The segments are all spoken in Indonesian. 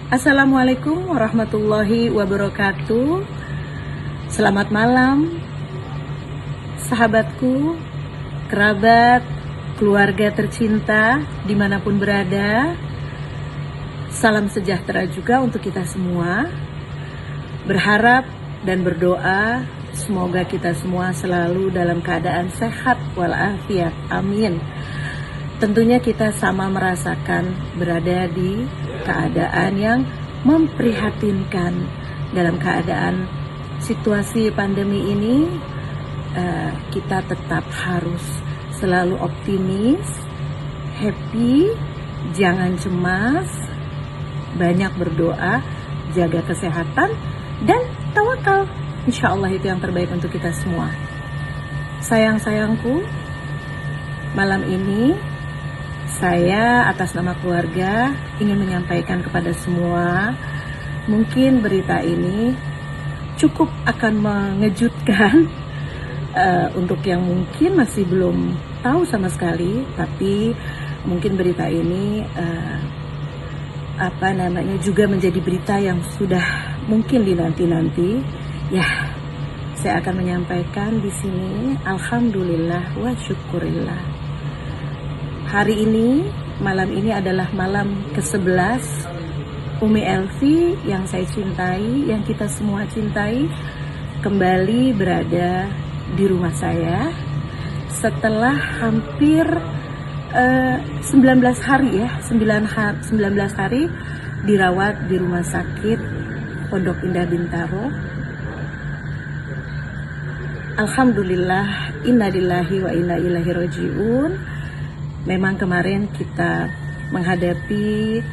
Assalamualaikum warahmatullahi wabarakatuh. Selamat malam, sahabatku, kerabat, keluarga tercinta, dimanapun berada. Salam sejahtera juga untuk kita semua. Berharap dan berdoa semoga kita semua selalu dalam keadaan sehat walafiat. Amin. Tentunya kita sama merasakan berada di keadaan yang memprihatinkan. Dalam keadaan situasi pandemi ini, kita tetap harus selalu optimis, happy, jangan cemas, banyak berdoa, jaga kesehatan, dan tawakal. Insya Allah itu yang terbaik untuk kita semua. Sayang-sayangku, malam ini saya atas nama keluarga ingin menyampaikan kepada semua, mungkin berita ini cukup akan mengejutkan untuk yang mungkin masih belum tahu sama sekali, tapi mungkin berita ini juga menjadi berita yang sudah mungkin dinanti-nanti. Ya, saya akan menyampaikan di sini. Alhamdulillah wa syukurillah. Hari ini, malam ini adalah malam ke-11 Umi Elvi yang saya cintai, yang kita semua cintai, kembali berada di rumah saya setelah hampir 19 hari ya, 19 hari dirawat di rumah sakit Pondok Indah Bintaro. Alhamdulillah, innalillahi wa inna ilaihi rajiun. Memang kemarin kita menghadapi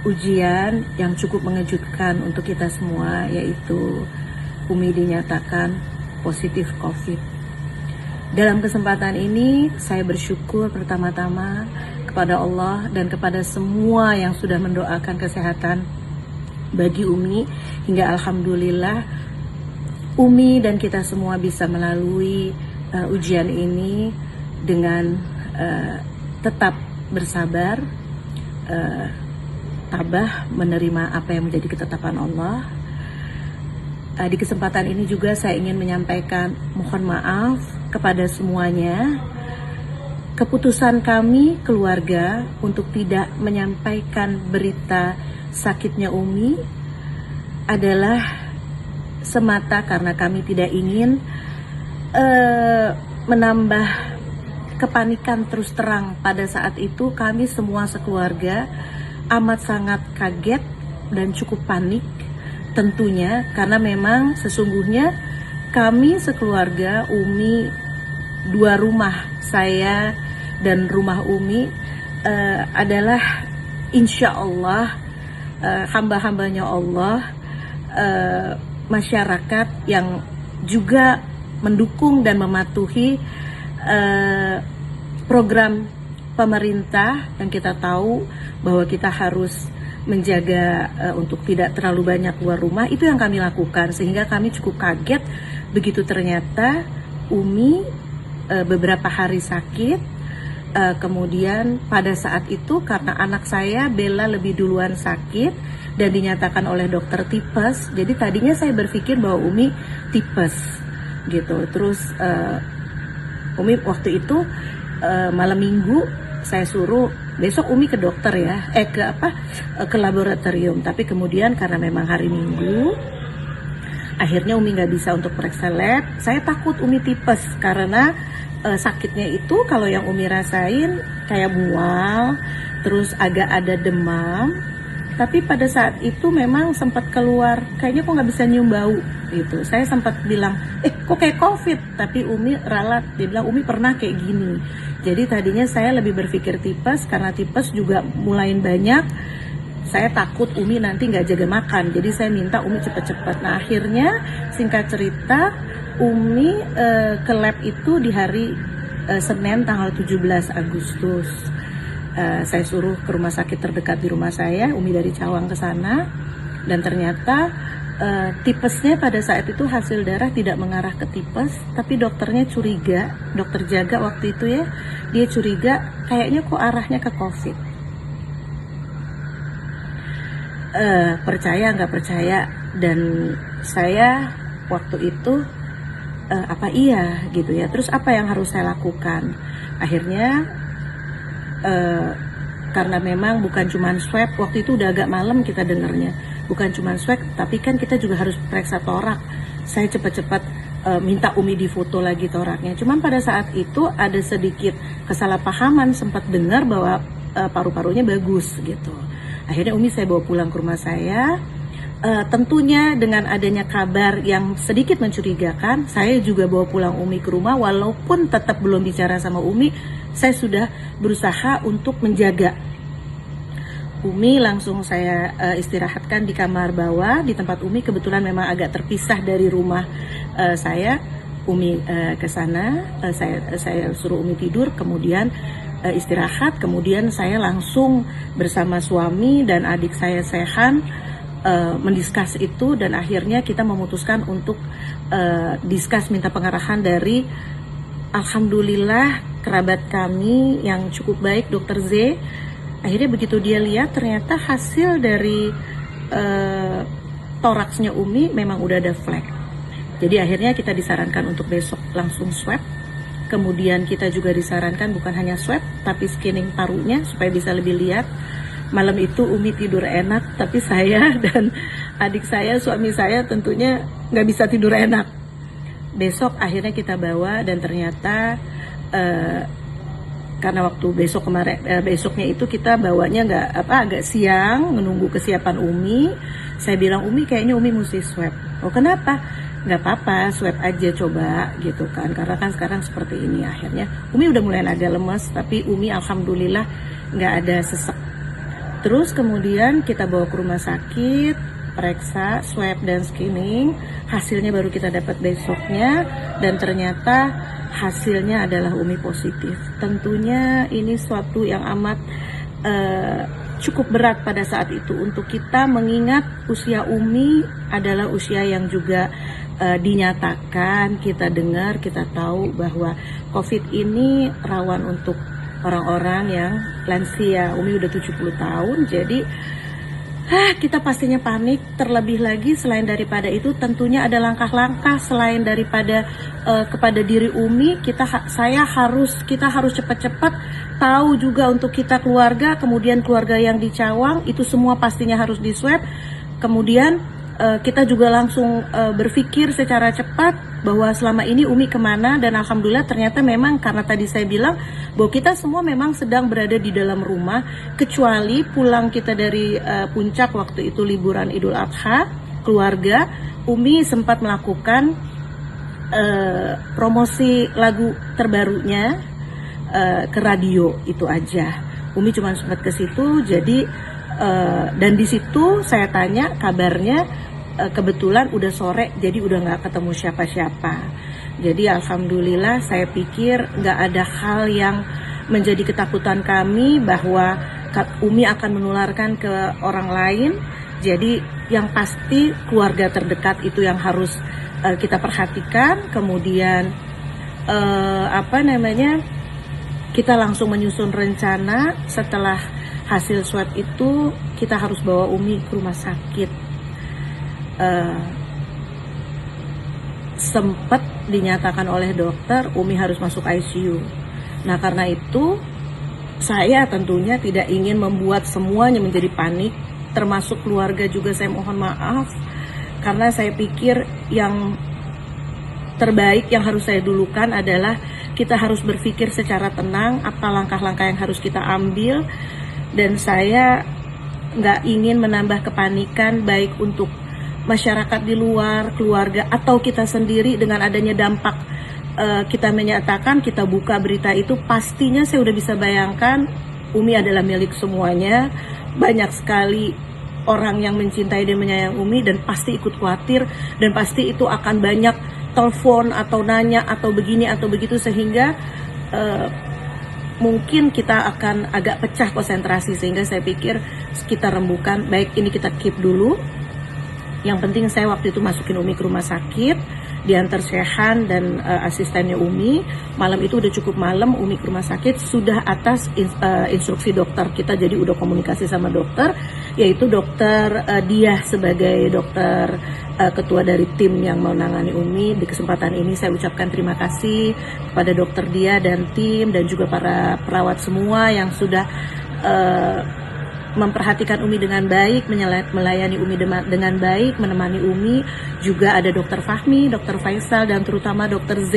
ujian yang cukup mengejutkan untuk kita semua, yaitu Umi dinyatakan positif COVID. Dalam kesempatan ini saya bersyukur pertama-tama kepada Allah dan kepada semua yang sudah mendoakan kesehatan bagi Umi, hingga alhamdulillah Umi dan kita semua bisa melalui ujian ini dengan tetap bersabar, tabah menerima apa yang menjadi ketetapan Allah. Di kesempatan ini juga saya ingin menyampaikan mohon maaf kepada semuanya. Keputusan kami keluarga untuk tidak menyampaikan berita sakitnya Umi adalah semata karena kami tidak ingin menambah kepanikan. Terus terang, pada saat itu kami semua sekeluarga amat sangat kaget dan cukup panik tentunya, karena memang sesungguhnya kami sekeluarga, Umi, 2 rumah, saya dan rumah Umi adalah insya Allah hamba-hambanya Allah, masyarakat yang juga mendukung dan mematuhi program pemerintah, yang kita tahu bahwa kita harus menjaga untuk tidak terlalu banyak keluar rumah. Itu yang kami lakukan, sehingga kami cukup kaget begitu ternyata Umi beberapa hari sakit. Kemudian pada saat itu karena anak saya Bella lebih duluan sakit dan dinyatakan oleh dokter tipes, jadi tadinya saya berpikir bahwa Umi tipes gitu. Terus Umi waktu itu malam minggu saya suruh besok Umi ke dokter ya, ke laboratorium. Tapi kemudian karena memang hari Minggu, akhirnya Umi nggak bisa untuk periksa lab. Saya takut Umi tipes karena sakitnya itu kalau yang Umi rasain kayak mual, terus agak ada demam. Tapi pada saat itu memang sempat keluar, kayaknya kok nggak bisa nyium bau gitu. Saya sempat bilang, kok kayak COVID. Tapi Umi ralat, dia bilang Umi pernah kayak gini. Jadi tadinya saya lebih berpikir tipes, karena tipes juga mulai banyak. Saya takut Umi nanti nggak jaga makan, jadi saya minta Umi cepet-cepet. Nah akhirnya singkat cerita, Umi ke lab itu di hari Senin tanggal 17 Agustus. Saya suruh ke rumah sakit terdekat di rumah saya, Umi dari Cawang ke sana, dan ternyata tipesnya pada saat itu hasil darah tidak mengarah ke tipes, tapi dokternya curiga, dokter jaga waktu itu ya, dia curiga kayaknya kok arahnya ke COVID. percaya nggak percaya, dan saya waktu itu apa iya gitu ya, terus apa yang harus saya lakukan. Akhirnya karena memang bukan cuma swab, waktu itu udah agak malam kita dengarnya, bukan cuma swab tapi kan kita juga harus periksa torak. Saya cepat-cepat minta Umi difoto lagi toraknya. Cuman pada saat itu ada sedikit kesalahpahaman, sempat dengar bahwa paru-parunya bagus gitu. Akhirnya Umi saya bawa pulang ke rumah saya. Tentunya dengan adanya kabar yang sedikit mencurigakan, saya juga bawa pulang Umi ke rumah. Walaupun tetap belum bicara sama Umi, saya sudah berusaha untuk menjaga. Umi langsung saya istirahatkan di kamar bawah di tempat Umi. Kebetulan memang agak terpisah dari rumah saya. Umi ke sana, saya suruh Umi tidur, kemudian istirahat. Kemudian saya langsung bersama suami dan adik saya Sehan mendiskus itu, dan akhirnya kita memutuskan untuk diskus minta pengarahan dari, alhamdulillah, kerabat kami yang cukup baik, Dokter Z. Akhirnya begitu dia lihat ternyata hasil dari toraksnya Umi memang udah ada flek. Jadi akhirnya kita disarankan untuk besok langsung swab. Kemudian kita juga disarankan bukan hanya swab tapi scanning parunya supaya bisa lebih lihat. Malam itu Umi tidur enak, tapi saya dan adik saya, suami saya tentunya nggak bisa tidur enak. Besok akhirnya kita bawa, dan ternyata karena waktu besoknya itu kita bawanya agak siang, menunggu kesiapan Umi. Saya bilang, Umi kayaknya Umi mesti swab. Oh kenapa? Nggak apa-apa, swab aja coba gitu kan, karena kan sekarang seperti ini. Akhirnya Umi udah mulai agak lemes, tapi Umi alhamdulillah nggak ada sesek. Terus kemudian kita bawa ke rumah sakit, periksa, swab dan scanning. Hasilnya baru kita dapat besoknya, dan ternyata hasilnya adalah Umi positif. Tentunya ini suatu yang amat cukup berat pada saat itu untuk kita, mengingat usia Umi adalah usia yang juga dinyatakan, kita dengar, kita tahu bahwa COVID ini rawan untuk orang-orang yang lansia. Umi udah 70 tahun, jadi kita pastinya panik. Terlebih lagi selain daripada itu tentunya ada langkah-langkah selain daripada kepada diri Umi. Kita harus cepat-cepat tahu juga untuk kita keluarga, kemudian keluarga yang di Cawang itu semua pastinya harus di swab. Kemudian kita juga langsung berpikir secara cepat bahwa selama ini Umi kemana, dan alhamdulillah ternyata memang karena tadi saya bilang bahwa kita semua memang sedang berada di dalam rumah, kecuali pulang kita dari puncak waktu itu liburan Idul Adha keluarga. Umi sempat melakukan promosi lagu terbarunya ke radio, itu aja. Umi cuma sempat ke situ. Jadi dan di situ saya tanya kabarnya, kebetulan udah sore, jadi udah nggak ketemu siapa-siapa. Jadi alhamdulillah, saya pikir nggak ada hal yang menjadi ketakutan kami bahwa Umi akan menularkan ke orang lain. Jadi yang pasti keluarga terdekat itu yang harus kita perhatikan. Kemudian kita langsung menyusun rencana. Setelah hasil swab itu kita harus bawa Umi ke rumah sakit. Sempat dinyatakan oleh dokter Umi harus masuk ICU. Nah karena itu saya tentunya tidak ingin membuat semuanya menjadi panik, termasuk keluarga juga. Saya mohon maaf karena saya pikir yang terbaik yang harus saya dulukan adalah kita harus berpikir secara tenang apa langkah-langkah yang harus kita ambil, dan saya nggak ingin menambah kepanikan baik untuk masyarakat di luar, keluarga, atau kita sendiri. Dengan adanya dampak kita menyatakan, kita buka berita itu, pastinya saya udah bisa bayangkan Umi adalah milik semuanya. Banyak sekali orang yang mencintai dan menyayang Umi, dan pasti ikut khawatir, dan pasti itu akan banyak telepon atau nanya atau begini atau begitu, sehingga mungkin kita akan agak pecah konsentrasi. Sehingga saya pikir kita rembukan, baik ini kita keep dulu. Yang penting saya waktu itu masukin Umi ke rumah sakit, diantar Syehan dan asistennya Umi. Malam itu udah cukup malam, Umi ke rumah sakit sudah atas instruksi dokter kita, jadi udah komunikasi sama dokter, yaitu dokter Diah sebagai dokter ketua dari tim yang menangani Umi. Di kesempatan ini saya ucapkan terima kasih kepada dokter Diah dan tim, dan juga para perawat semua yang sudah memperhatikan Umi dengan baik, melayani Umi dengan baik, menemani Umi. Juga ada dokter Fahmi, dokter Faisal, dan terutama dokter Z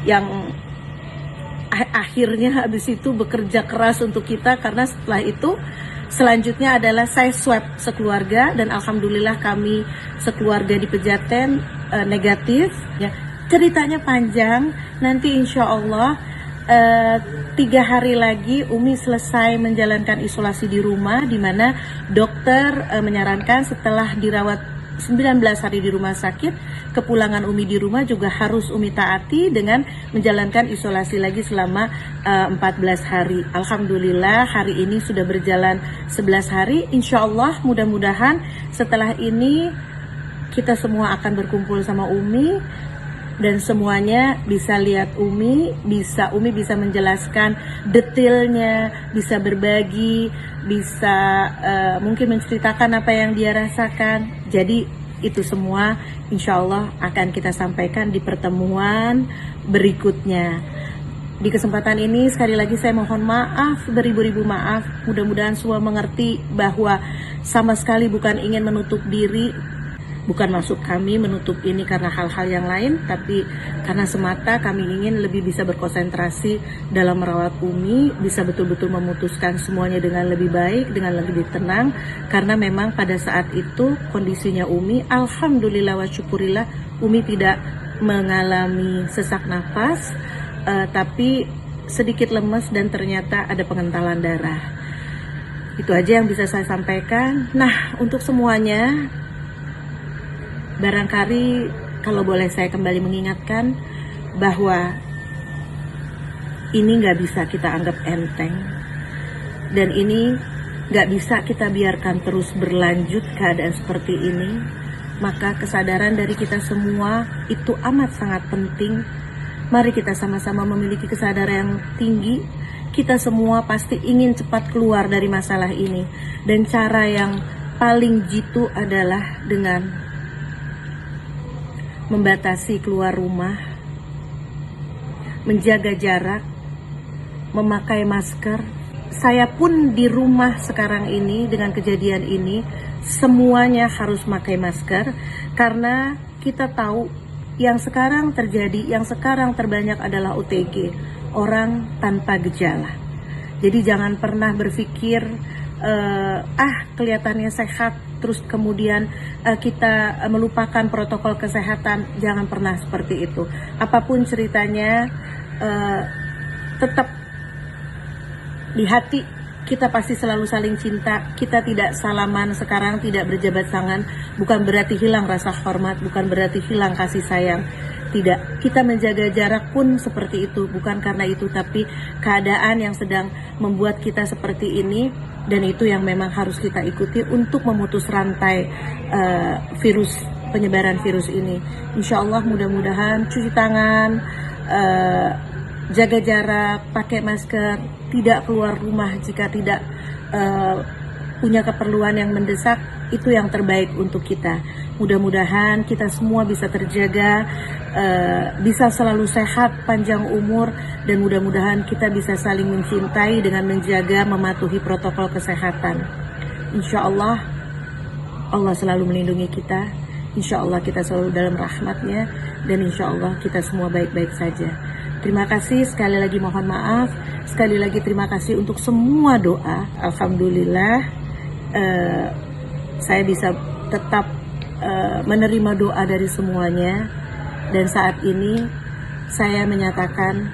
yang akhirnya habis itu bekerja keras untuk kita, karena setelah itu selanjutnya adalah saya swab sekeluarga, dan alhamdulillah kami sekeluarga di Pejaten negatif. Ya, ceritanya panjang, nanti insya Allah 3 hari lagi Umi selesai menjalankan isolasi di rumah, di mana dokter menyarankan setelah dirawat 19 hari di rumah sakit, kepulangan Umi di rumah juga harus Umi taati dengan menjalankan isolasi lagi selama 14 hari. Alhamdulillah hari ini sudah berjalan 11 hari. Insya Allah mudah-mudahan setelah ini kita semua akan berkumpul sama Umi, dan semuanya bisa lihat Umi bisa menjelaskan detailnya, bisa berbagi, bisa mungkin menceritakan apa yang dia rasakan. Jadi itu semua insya Allah akan kita sampaikan di pertemuan berikutnya. Di kesempatan ini sekali lagi saya mohon maaf, beribu-ribu maaf. Mudah-mudahan semua mengerti bahwa sama sekali bukan ingin menutup diri, bukan maksud kami menutup ini karena hal-hal yang lain, tapi karena semata kami ingin lebih bisa berkonsentrasi dalam merawat Umi, bisa betul-betul memutuskan semuanya dengan lebih baik, dengan lebih tenang, karena memang pada saat itu kondisinya Umi, alhamdulillah wa syukurillah, Umi tidak mengalami sesak nafas, tapi sedikit lemes dan ternyata ada pengentalan darah. Itu aja yang bisa saya sampaikan. Nah, untuk semuanya, barangkali kalau boleh saya kembali mengingatkan bahwa ini nggak bisa kita anggap enteng, dan ini nggak bisa kita biarkan terus berlanjut keadaan seperti ini. Maka kesadaran dari kita semua itu amat sangat penting. Mari kita sama-sama memiliki kesadaran yang tinggi. Kita semua pasti ingin cepat keluar dari masalah ini, dan cara yang paling jitu adalah dengan membatasi keluar rumah, menjaga jarak, memakai masker. Saya pun di rumah sekarang ini dengan kejadian ini, semuanya harus pakai masker, karena kita tahu yang sekarang terjadi, yang sekarang terbanyak adalah OTG, orang tanpa gejala. Jadi jangan pernah berpikir kelihatannya sehat terus kemudian kita melupakan protokol kesehatan. Jangan pernah seperti itu. Apapun ceritanya, tetap di hati kita pasti selalu saling cinta. Kita tidak salaman sekarang, tidak berjabat tangan, bukan berarti hilang rasa hormat, bukan berarti hilang kasih sayang. Tidak, kita menjaga jarak pun seperti itu, bukan karena itu, tapi keadaan yang sedang membuat kita seperti ini, dan itu yang memang harus kita ikuti untuk memutus rantai penyebaran virus ini. Insya Allah mudah-mudahan cuci tangan, jaga jarak, pakai masker, tidak keluar rumah jika tidak punya keperluan yang mendesak, itu yang terbaik untuk kita. Mudah-mudahan kita semua bisa terjaga, bisa selalu sehat, panjang umur, dan mudah-mudahan kita bisa saling mencintai dengan menjaga, mematuhi protokol kesehatan. Insya Allah, Allah selalu melindungi kita. Insya Allah kita selalu dalam rahmatnya, dan insya Allah kita semua baik-baik saja. Terima kasih, sekali lagi mohon maaf, sekali lagi terima kasih untuk semua doa. Alhamdulillah, saya bisa tetap menerima doa dari semuanya, dan saat ini saya menyatakan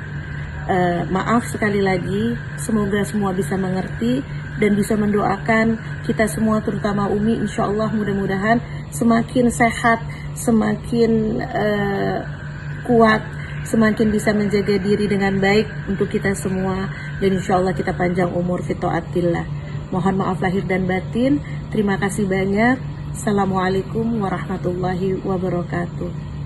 maaf sekali lagi. Semoga semua bisa mengerti dan bisa mendoakan kita semua, terutama Umi. Insya Allah mudah-mudahan semakin sehat, semakin kuat, semakin bisa menjaga diri dengan baik untuk kita semua, dan insya Allah kita panjang umur fi taatillah. Mohon maaf lahir dan batin. Terima kasih banyak. Assalamualaikum warahmatullahi wabarakatuh.